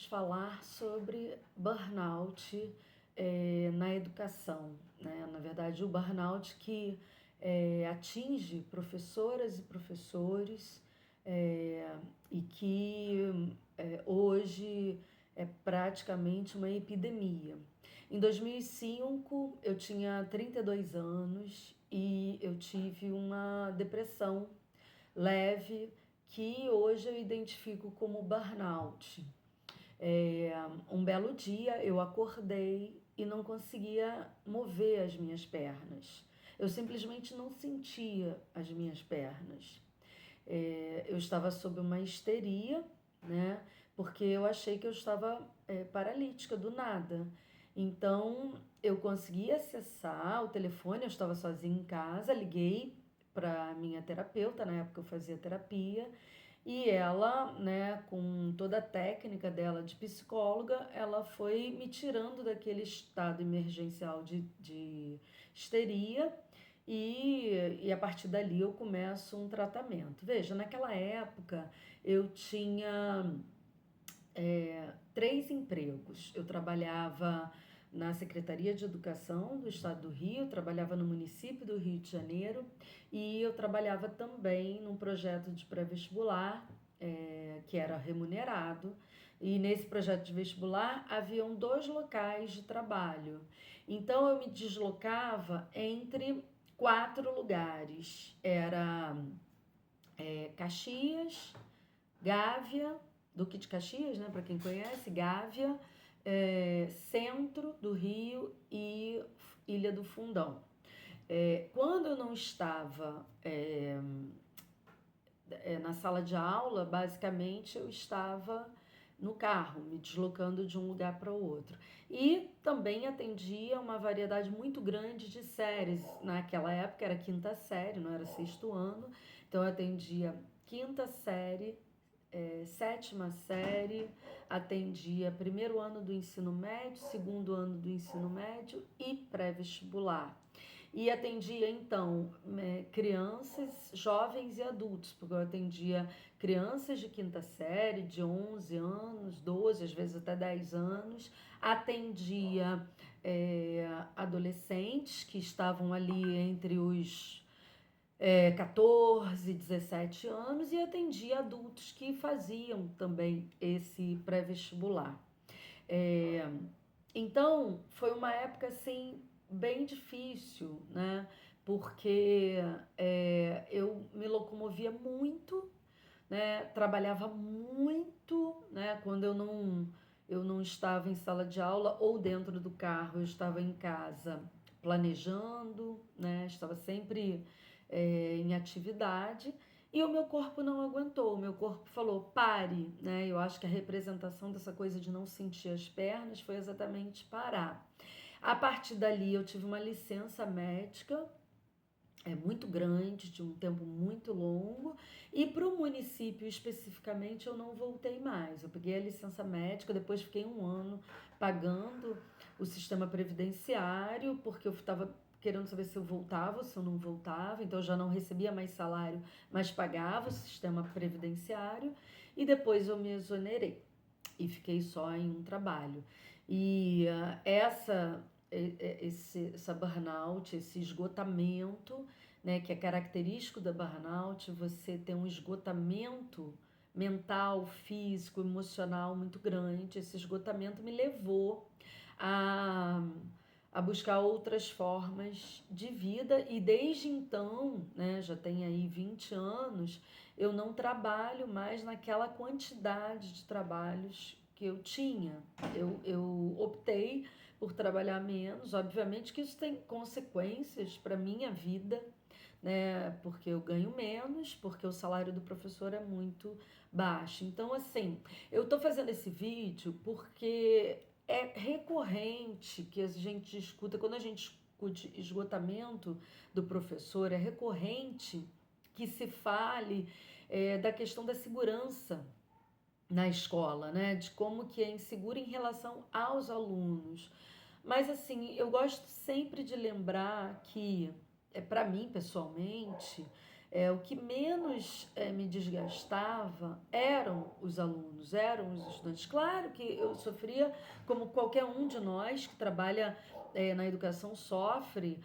falar sobre burnout na educação, né? Na verdade, o burnout que atinge professoras e professores e que hoje é praticamente uma epidemia. Em 2005, eu tinha 32 anos e eu tive uma depressão leve que hoje eu identifico como burnout. Um belo dia eu acordei e não conseguia mover as minhas pernas. Eu simplesmente não sentia as minhas pernas. Eu estava sob uma histeria, né? Porque eu achei que eu estava paralítica do nada. Então eu consegui acessar o telefone, eu estava sozinha em casa, liguei para minha terapeuta, na época eu fazia terapia, e ela, né, com toda a técnica dela de psicóloga, ela foi me tirando daquele estado emergencial de histeria e a partir dali eu começo um tratamento. Veja, naquela época eu tinha 3 empregos. Eu trabalhava na Secretaria de Educação do Estado do Rio, trabalhava no município do Rio de Janeiro e eu trabalhava também num projeto de pré-vestibular que era remunerado. E nesse projeto de vestibular haviam 2 locais de trabalho. Então eu me deslocava entre 4 lugares. Era Caxias, Gávea, Duque de Caxias, né, para quem conhece, Gávea, centro do Rio e Ilha do Fundão. Quando eu não estava na sala de aula, basicamente eu estava no carro, me deslocando de um lugar para o outro. E também atendia uma variedade muito grande de séries. Naquela época era quinta série, não era sexto ano, então eu atendia quinta série, sétima série, atendia primeiro ano do ensino médio, segundo ano do ensino médio e pré-vestibular. E atendia então crianças, jovens e adultos, porque eu atendia crianças de quinta série, de 11 anos, 12, às vezes até 10 anos, atendia adolescentes que estavam ali entre os 14, 17 anos e atendia adultos que faziam também esse pré-vestibular. Então, foi uma época assim bem difícil, né? Porque eu me locomovia muito, né? Trabalhava muito, né? Quando eu não estava em sala de aula ou dentro do carro, eu estava em casa planejando, né? Estava sempre em atividade e o meu corpo não aguentou. O meu corpo falou: pare, né? Eu acho que a representação dessa coisa de não sentir as pernas foi exatamente parar. A partir dali, eu tive uma licença médica muito grande, de um tempo muito longo, e para o município especificamente eu não voltei mais. Eu peguei a licença médica, depois fiquei um ano pagando o sistema previdenciário, porque eu estava querendo saber se eu voltava ou se eu não voltava, então eu já não recebia mais salário, mas pagava o sistema previdenciário, e depois eu me exonerei e fiquei só em um trabalho. E essa burnout, esse esgotamento, né, que é característico da burnout, você tem um esgotamento mental, físico, emocional muito grande. Esse esgotamento me levou a, a buscar outras formas de vida e desde então, né, já tem aí 20 anos, eu não trabalho mais naquela quantidade de trabalhos que eu tinha. Eu optei por trabalhar menos, obviamente que isso tem consequências para minha vida, né? Porque eu ganho menos, porque o salário do professor é muito baixo. Então, assim, eu estou fazendo esse vídeo porque é recorrente que a gente escuta, quando a gente discute esgotamento do professor, é recorrente que se fale da questão da segurança na escola, né? De como que é inseguro em relação aos alunos. Mas assim, eu gosto sempre de lembrar que, para mim pessoalmente, o que menos me desgastava eram os alunos, eram os estudantes. Claro que eu sofria, como qualquer um de nós que trabalha na educação sofre,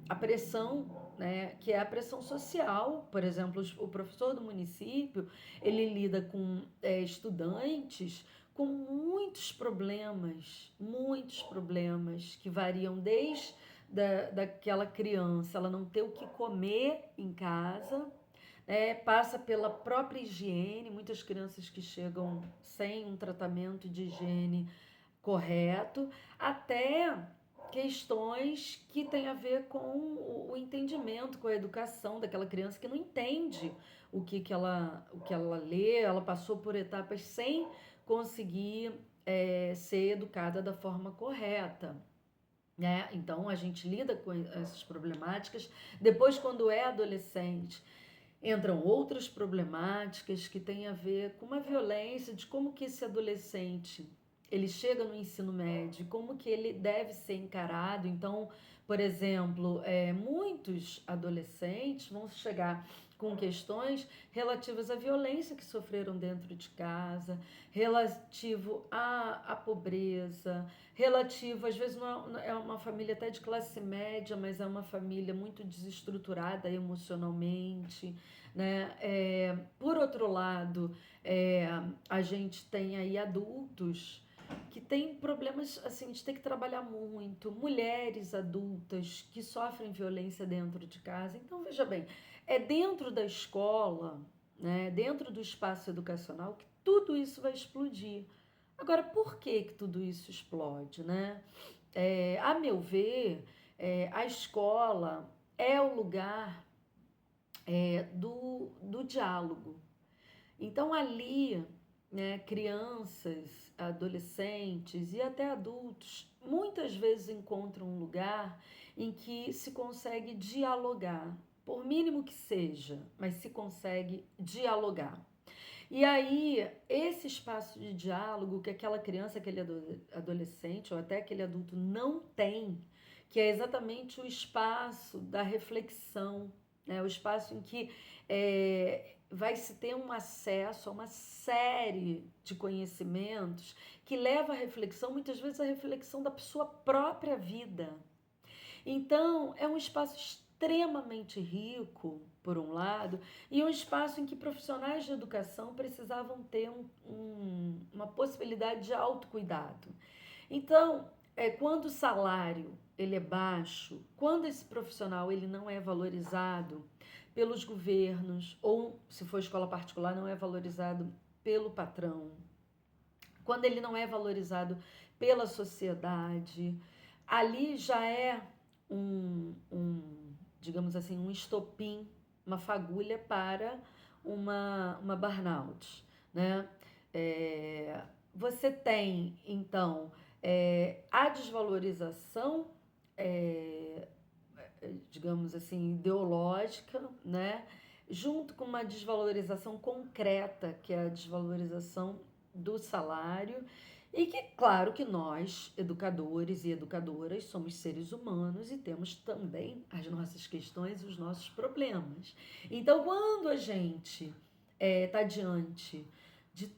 a pressão, né, que é a pressão social. Por exemplo, o professor do município, ele lida com estudantes com muitos problemas que variam desde daquela criança, ela não ter o que comer em casa, passa pela própria higiene, muitas crianças que chegam sem um tratamento de higiene correto, até questões que têm a ver com o entendimento, com a educação daquela criança que não entende o que ela lê, ela passou por etapas sem conseguir ser educada da forma correta. Né? Então a gente lida com essas problemáticas. Depois, quando é adolescente, entram outras problemáticas que têm a ver com uma violência, de como que esse adolescente ele chega no ensino médio, como que ele deve ser encarado. Então, por exemplo, muitos adolescentes vão chegar com questões relativas à violência que sofreram dentro de casa, relativo à pobreza, relativo, às vezes não é uma família até de classe média, mas é uma família muito desestruturada emocionalmente, né? Por outro lado, a gente tem aí adultos que têm problemas, assim, de ter que trabalhar muito, mulheres adultas que sofrem violência dentro de casa. Então, veja bem, é dentro da escola, né, dentro do espaço educacional que tudo isso vai explodir. Agora, por que tudo isso explode, né? A meu ver, a escola é o lugar do diálogo. Então, ali, né, crianças, adolescentes e até adultos muitas vezes encontram um lugar em que se consegue dialogar, por mínimo que seja, mas se consegue dialogar. E aí, esse espaço de diálogo que aquela criança, aquele adolescente ou até aquele adulto não tem, que é exatamente o espaço da reflexão, né? O espaço em que vai se ter um acesso a uma série de conhecimentos que leva à reflexão, muitas vezes a reflexão da sua própria vida. Então, é um espaço extremamente rico, por um lado, e um espaço em que profissionais de educação precisavam ter uma possibilidade de autocuidado. Então, quando o salário ele é baixo, quando esse profissional ele não é valorizado pelos governos, ou se for escola particular, não é valorizado pelo patrão, quando ele não é valorizado pela sociedade, ali já é digamos assim, um estopim, uma fagulha para uma burnout, né? Você tem, então, a desvalorização, digamos assim, ideológica, né? Junto com uma desvalorização concreta, que é a desvalorização do salário, e que, claro, que nós, educadores e educadoras, somos seres humanos e temos também as nossas questões e os nossos problemas. Então, quando a gente está diante de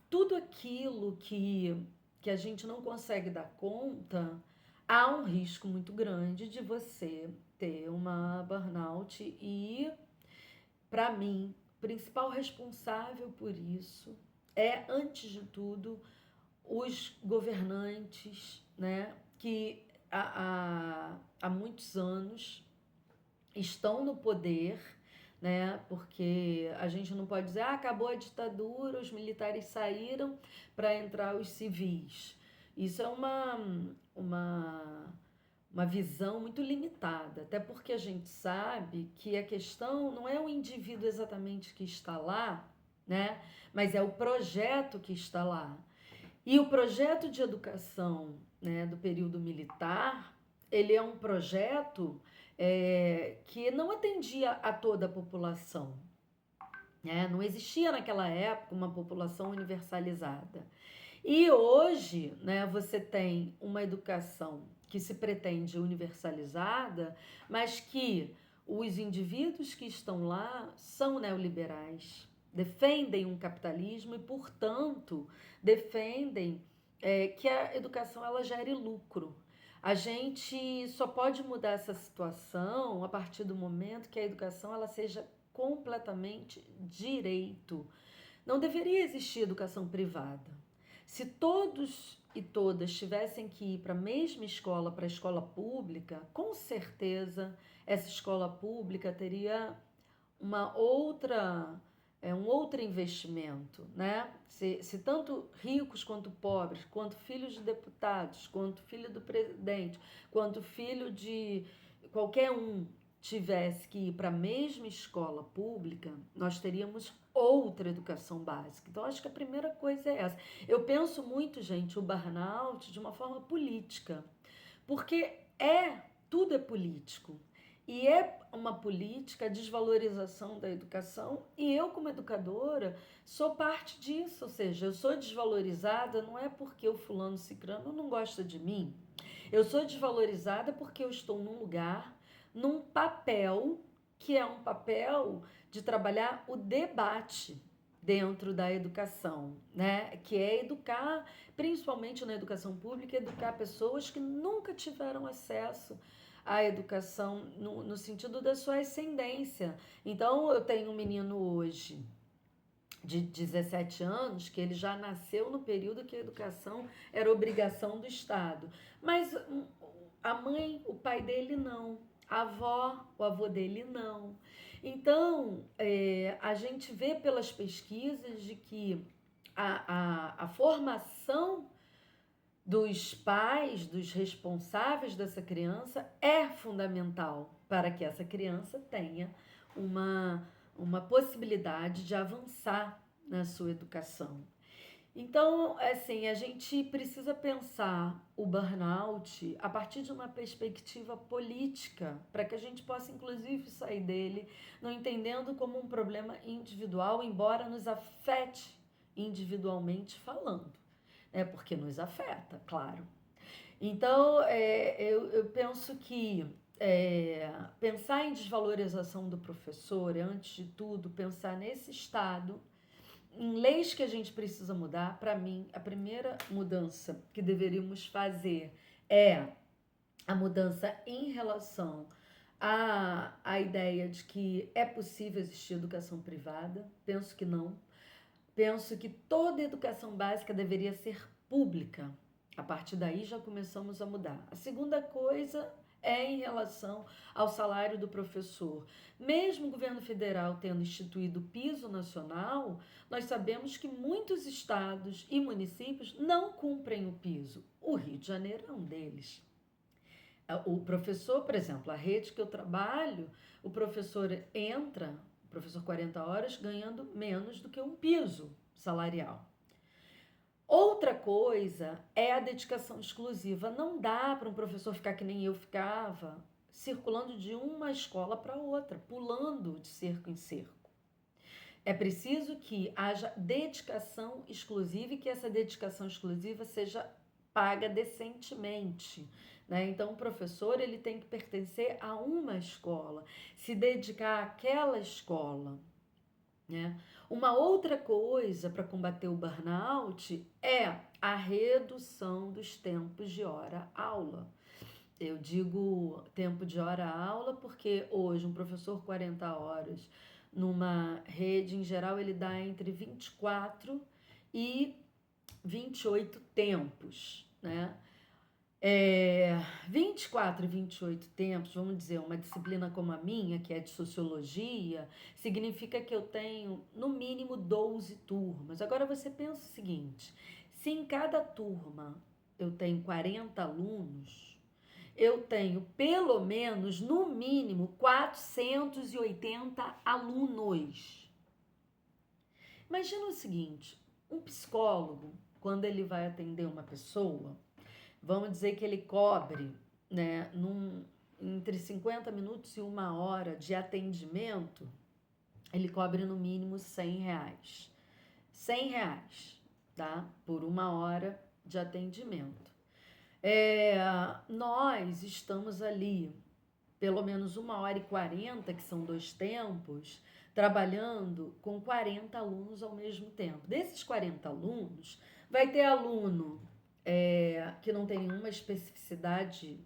tudo aquilo que a gente não consegue dar conta, há um risco muito grande de você ter uma burnout e, para mim, o principal responsável por isso é, antes de tudo, os governantes, né, que há muitos anos estão no poder, né, porque a gente não pode dizer, acabou a ditadura, os militares saíram para entrar os civis. Isso é uma visão muito limitada, até porque a gente sabe que a questão não é o indivíduo exatamente que está lá, né, mas é o projeto que está lá. E o projeto de educação, né, do período militar, ele é um projeto que não atendia a toda a população, né? Não existia naquela época uma população universalizada. E hoje, né, você tem uma educação que se pretende universalizada, mas que os indivíduos que estão lá são neoliberais, defendem um capitalismo e, portanto, defendem que a educação ela gere lucro. A gente só pode mudar essa situação a partir do momento que a educação ela seja completamente direito. Não deveria existir educação privada. Se todos e todas tivessem que ir para a mesma escola, para a escola pública, com certeza essa escola pública teria uma outra um outro investimento, né? Se tanto ricos quanto pobres, quanto filhos de deputados, quanto filho do presidente, quanto filho de qualquer um tivesse que ir para a mesma escola pública, nós teríamos outra educação básica. Então, acho que a primeira coisa é essa. Eu penso muito, gente, o burnout de uma forma política, porque tudo é político. E é uma política, a desvalorização da educação, e eu, como educadora, sou parte disso, ou seja, eu sou desvalorizada não é porque o fulano cicrano não gosta de mim, eu sou desvalorizada porque eu estou num lugar, num papel, que é um papel de trabalhar o debate dentro da educação, né? Que é educar, principalmente na educação pública, educar pessoas que nunca tiveram acesso à educação no sentido da sua ascendência. Então, eu tenho um menino hoje de 17 anos que ele já nasceu no período que a educação era obrigação do Estado. Mas a mãe, o pai dele não. A avó, o avô dele não. Então, a gente vê pelas pesquisas de que a formação dos pais, dos responsáveis dessa criança é fundamental para que essa criança tenha uma possibilidade de avançar na sua educação. Então, assim, a gente precisa pensar o burnout a partir de uma perspectiva política, para que a gente possa, inclusive, sair dele não entendendo como um problema individual, embora nos afete individualmente falando, né? Porque nos afeta, claro. Então, eu penso que pensar em desvalorização do professor é, antes de tudo, pensar nesse estado, em leis que a gente precisa mudar. Para mim, a primeira mudança que deveríamos fazer é a mudança em relação à ideia de que é possível existir educação privada. Penso que não. Penso que toda educação básica deveria ser pública. A partir daí já começamos a mudar. A segunda coisa é em relação ao salário do professor. Mesmo o governo federal tendo instituído o piso nacional, nós sabemos que muitos estados e municípios não cumprem o piso. O Rio de Janeiro é um deles. O professor, por exemplo, a rede que eu trabalho, o professor entra, o professor 40 horas, ganhando menos do que um piso salarial. Outra coisa é a dedicação exclusiva. Não dá para um professor ficar que nem eu ficava, circulando de uma escola para outra, pulando de cerco em cerco. É preciso que haja dedicação exclusiva e que essa dedicação exclusiva seja paga decentemente, né? Então, o professor ele tem que pertencer a uma escola, se dedicar àquela escola, né? Uma outra coisa para combater o burnout é a redução dos tempos de hora-aula. Eu digo tempo de hora-aula porque hoje um professor 40 horas numa rede, em geral, ele dá entre 24 e 28 tempos, né? 24 e 28 tempos, vamos dizer, uma disciplina como a minha, que é de sociologia, significa que eu tenho no mínimo 12 turmas. Agora você pensa o seguinte: se em cada turma eu tenho 40 alunos, eu tenho pelo menos, no mínimo, 480 alunos. Imagina o seguinte: um psicólogo, quando ele vai atender uma pessoa, vamos dizer que ele cobre, né, entre 50 minutos e uma hora de atendimento, ele cobre no mínimo R$ 100. R$ 100, tá? Por uma hora de atendimento. Nós estamos ali pelo menos 1h40, que são 2 tempos, trabalhando com 40 alunos ao mesmo tempo. Desses 40 alunos, vai ter aluno que não tem nenhuma especificidade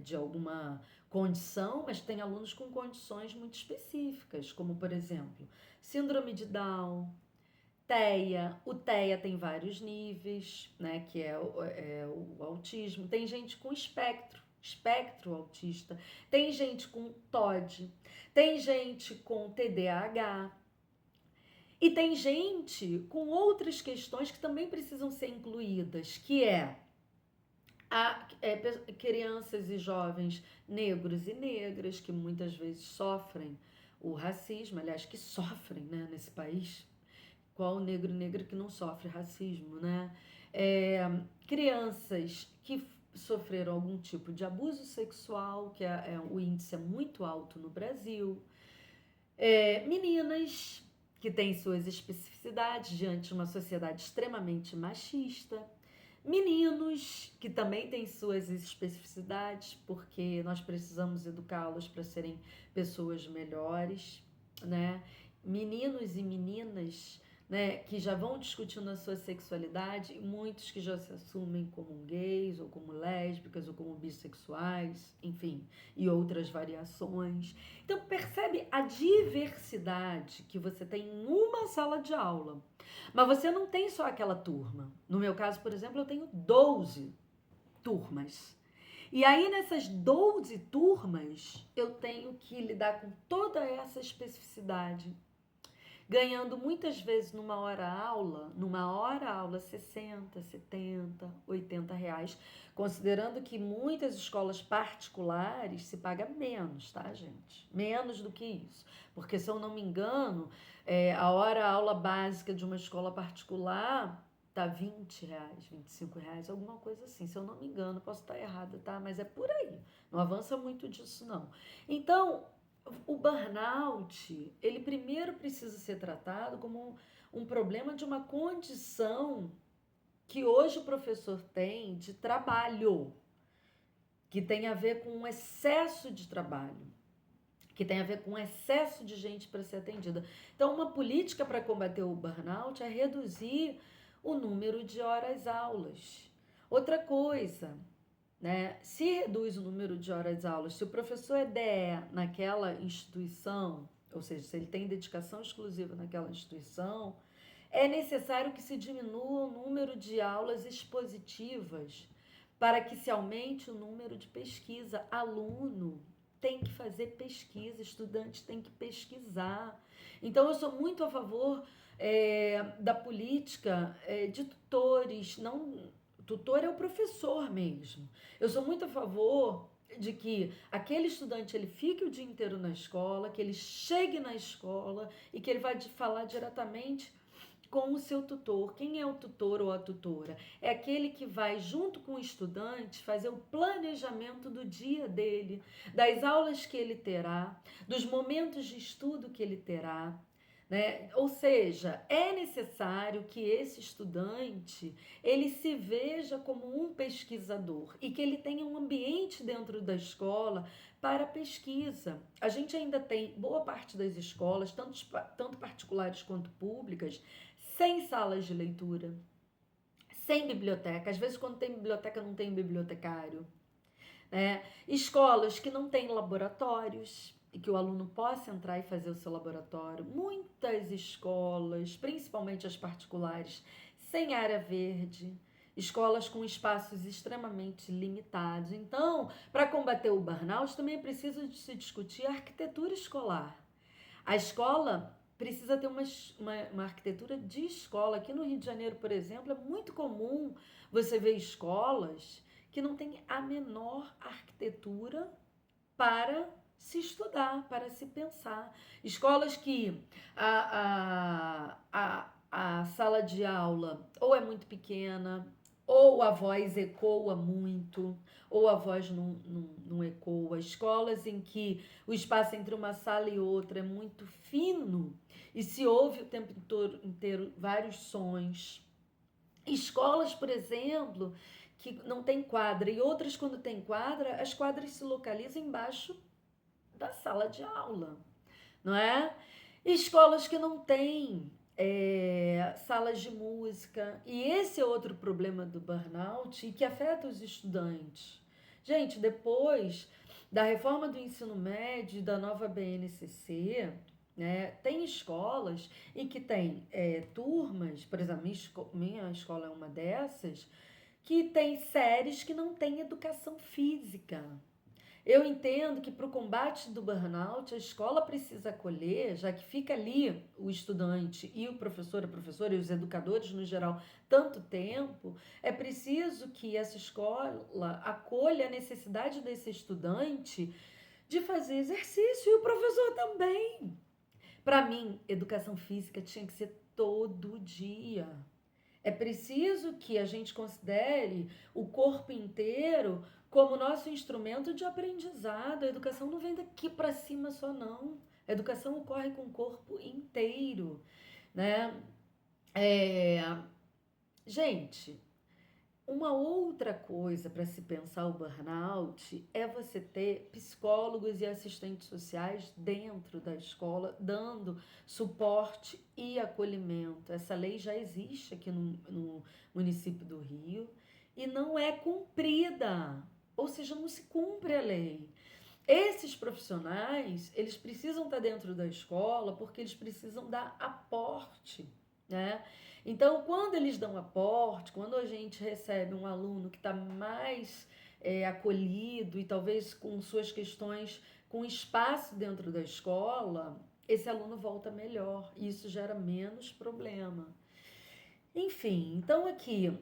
de alguma condição, mas tem alunos com condições muito específicas, como, por exemplo, síndrome de Down, TEA. O TEA tem vários níveis, né, que é o autismo. Tem gente com espectro autista, tem gente com TOD, tem gente com TDAH, e tem gente com outras questões que também precisam ser incluídas, que crianças e jovens negros e negras, que muitas vezes sofrem o racismo, aliás, que sofrem, né, nesse país. Qual negro e negra que não sofre racismo, né? Crianças que sofreram algum tipo de abuso sexual, que o índice é muito alto no Brasil. Meninas que têm suas especificidades diante de uma sociedade extremamente machista. Meninos que também têm suas especificidades, porque nós precisamos educá-los para serem pessoas melhores, né? Meninos e meninas, né, que já vão discutindo a sua sexualidade, e muitos que já se assumem como gays, ou como lésbicas, ou como bissexuais, enfim, e outras variações. Então, percebe a diversidade que você tem em uma sala de aula. Mas você não tem só aquela turma. No meu caso, por exemplo, eu tenho 12 turmas. E aí, nessas 12 turmas, eu tenho que lidar com toda essa especificidade, ganhando muitas vezes numa hora aula 60, 70, 80 reais, considerando que muitas escolas particulares se paga menos, tá, gente? Menos do que isso. Porque, se eu não me engano, a aula básica de uma escola particular tá 20 reais, 25 reais, alguma coisa assim. Se eu não me engano, posso estar errada, tá? Mas é por aí. Não avança muito disso, não. Então, o burnout, ele primeiro precisa ser tratado como um problema de uma condição que hoje o professor tem de trabalho, que tem a ver com um excesso de trabalho, que tem a ver com um excesso de gente para ser atendida. Então, uma política para combater o burnout é reduzir o número de horas-aulas. Outra coisa, né? Se reduz o número de horas-aulas, se o professor é DE naquela instituição, ou seja, se ele tem dedicação exclusiva naquela instituição, é necessário que se diminua o número de aulas expositivas para que se aumente o número de pesquisa. Aluno tem que fazer pesquisa, estudante tem que pesquisar. Então, eu sou muito a favor da política de tutores, não. Tutor é o professor mesmo. Eu sou muito a favor de que aquele estudante ele fique o dia inteiro na escola, que ele chegue na escola e que ele vai falar diretamente com o seu tutor. Quem é o tutor ou a tutora? É aquele que vai, junto com o estudante, fazer o planejamento do dia dele, das aulas que ele terá, dos momentos de estudo que ele terá. Né? Ou seja, é necessário que esse estudante ele se veja como um pesquisador e que ele tenha um ambiente dentro da escola para pesquisa. A gente ainda tem boa parte das escolas, tanto particulares quanto públicas, sem salas de leitura, sem biblioteca. Às vezes, quando tem biblioteca, não tem bibliotecário. Né? Escolas que não têm laboratórios e que o aluno possa entrar e fazer o seu laboratório. Muitas escolas, principalmente as particulares, sem área verde, escolas com espaços extremamente limitados. Então, para combater o burnout, também é preciso se discutir a arquitetura escolar. A escola precisa ter uma arquitetura de escola. Aqui no Rio de Janeiro, por exemplo, é muito comum você ver escolas que não têm a menor arquitetura para se estudar, para se pensar. Escolas que a sala de aula ou é muito pequena, ou a voz ecoa muito, ou a voz não ecoa. Escolas em que o espaço entre uma sala e outra é muito fino e se ouve o tempo inteiro vários sons. Escolas, por exemplo, que não tem quadra, e outras, quando tem quadra, as quadras se localizam embaixo da sala de aula, não é? Escolas que não têm salas de música. E esse é outro problema do burnout que afeta os estudantes. Gente, depois da reforma do ensino médio, da nova BNCC, né, tem escolas em que tem turmas, por exemplo, minha escola é uma dessas, que tem séries que não têm educação física. Eu entendo que para o combate do burnout, a escola precisa acolher, já que fica ali o estudante e o professor, a professora e os educadores no geral tanto tempo, é preciso que essa escola acolha a necessidade desse estudante de fazer exercício e o professor também. Para mim, educação física tinha que ser todo dia. É preciso que a gente considere o corpo inteiro como nosso instrumento de aprendizado. A educação não vem daqui para cima só, não. A educação ocorre com o corpo inteiro, né? É... Gente, uma outra coisa para se pensar o burnout é você ter psicólogos e assistentes sociais dentro da escola, dando suporte e acolhimento. Essa lei já existe aqui no município do Rio e não é cumprida, ou seja, não se cumpre a lei. Esses profissionais, eles precisam estar dentro da escola porque eles precisam dar aporte, né? Então, quando eles dão aporte, quando a gente recebe um aluno que está mais acolhido e talvez com suas questões, com espaço dentro da escola, esse aluno volta melhor e isso gera menos problema. Enfim, então aqui,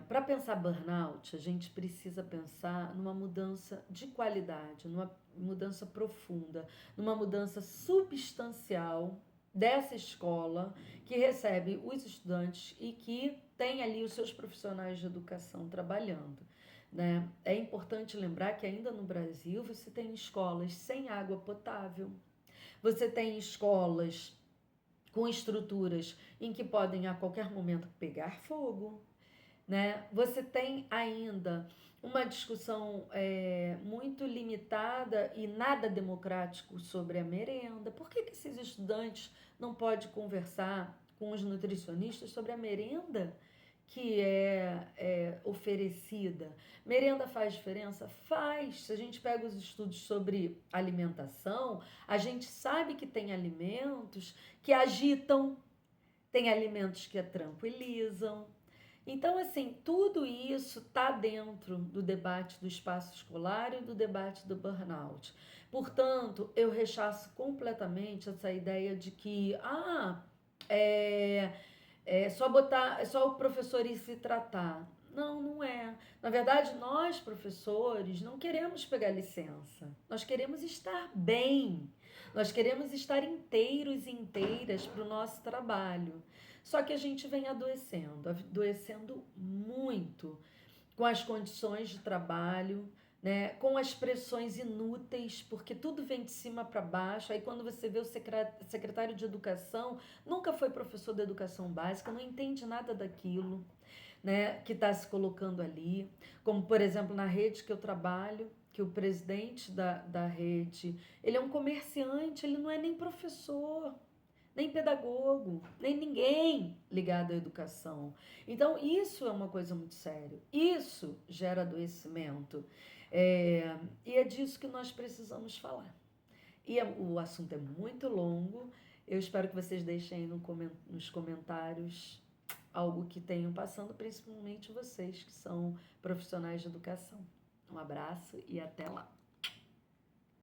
para pensar burnout, a gente precisa pensar numa mudança de qualidade, numa mudança profunda, numa mudança substancial dessa escola que recebe os estudantes e que tem ali os seus profissionais de educação trabalhando, né? É importante lembrar que ainda no Brasil você tem escolas sem água potável, você tem escolas com estruturas em que podem a qualquer momento pegar fogo, né? Você tem ainda uma discussão muito limitada e nada democrático sobre a merenda. Por que esses estudantes não podem conversar com os nutricionistas sobre a merenda que é oferecida? Merenda faz diferença? Faz. Se a gente pega os estudos sobre alimentação, a gente sabe que tem alimentos que agitam, tem alimentos que tranquilizam. Então, assim, tudo isso está dentro do debate do espaço escolar e do debate do burnout. Portanto, eu rechaço completamente essa ideia de que é só o professor ir se tratar. Não, não é. Na verdade, nós, professores, não queremos pegar licença. Nós queremos estar bem. Nós queremos estar inteiros e inteiras para o nosso trabalho. Só que a gente vem adoecendo muito com as condições de trabalho, né, com as pressões inúteis, porque tudo vem de cima para baixo. Aí quando você vê o secretário de educação, nunca foi professor de educação básica, não entende nada daquilo, né, que está se colocando ali. Como, por exemplo, na rede que eu trabalho, que o presidente da rede, ele é um comerciante, ele não é nem professor, nem pedagogo, nem ninguém ligado à educação. Então, isso é uma coisa muito séria. Isso gera adoecimento. E é disso que nós precisamos falar. O assunto é muito longo. Eu espero que vocês deixem aí nos comentários algo que tenham passando, principalmente vocês que são profissionais de educação. Um abraço e até lá.